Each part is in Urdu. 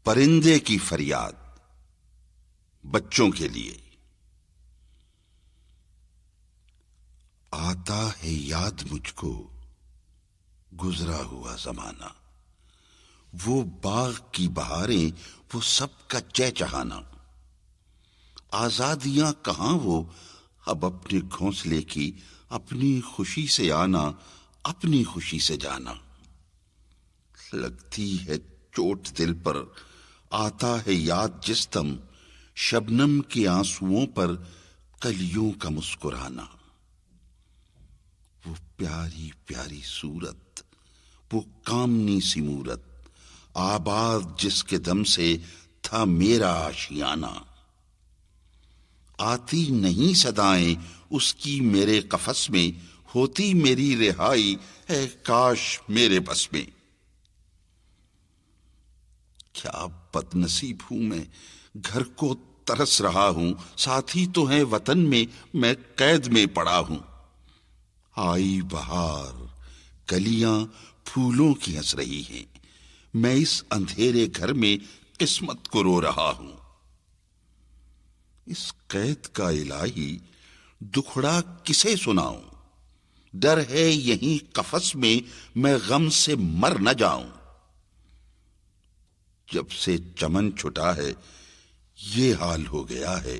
پرندے کی فریاد بچوں کے لیے۔ آتا ہے یاد مجھ کو گزرا ہوا زمانہ، وہ باغ کی بہاریں، وہ سب کا چہچہانا۔ آزادیاں کہاں وہ اب اپنے گھونسلے کی، اپنی خوشی سے آنا، اپنی خوشی سے جانا۔ لگتی ہے چوٹ دل پر، آتا ہے یاد جس دم، شبنم کے آنسوؤں پر کلیوں کا مسکرانا۔ وہ پیاری پیاری صورت، وہ کامنی سی مورت، آباد جس کے دم سے تھا میرا آشیانہ۔ آتی نہیں صدائیں اس کی میرے قفس میں، ہوتی میری رہائی ہے کاش میرے بس میں۔ کیا بد نصیب ہوں میں، گھر کو ترس رہا ہوں، ساتھی تو ہیں وطن میں قید میں پڑا ہوں۔ آئی بہار، کلیاں پھولوں کی ہنس رہی ہیں، میں اس اندھیرے گھر میں قسمت کو رو رہا ہوں۔ اس قید کا الہی دکھڑا کسے سناؤں، ڈر ہے یہیں قفس میں غم سے مر نہ جاؤں۔ جب سے چمن چھٹا ہے یہ حال ہو گیا ہے،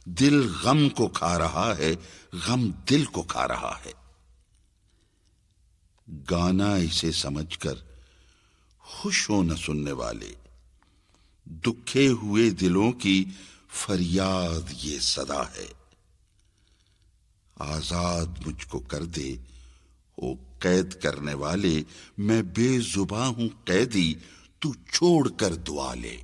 دل غم کو کھا رہا ہے، غم دل کو کھا رہا ہے۔ گانا اسے سمجھ کر خوش ہو نہ سننے والے، دکھے ہوئے دلوں کی فریاد یہ صدا ہے۔ آزاد مجھ کو کر دے او قید کرنے والے، میں بے زباں ہوں قیدی، تو چھوڑ کر دعا لے۔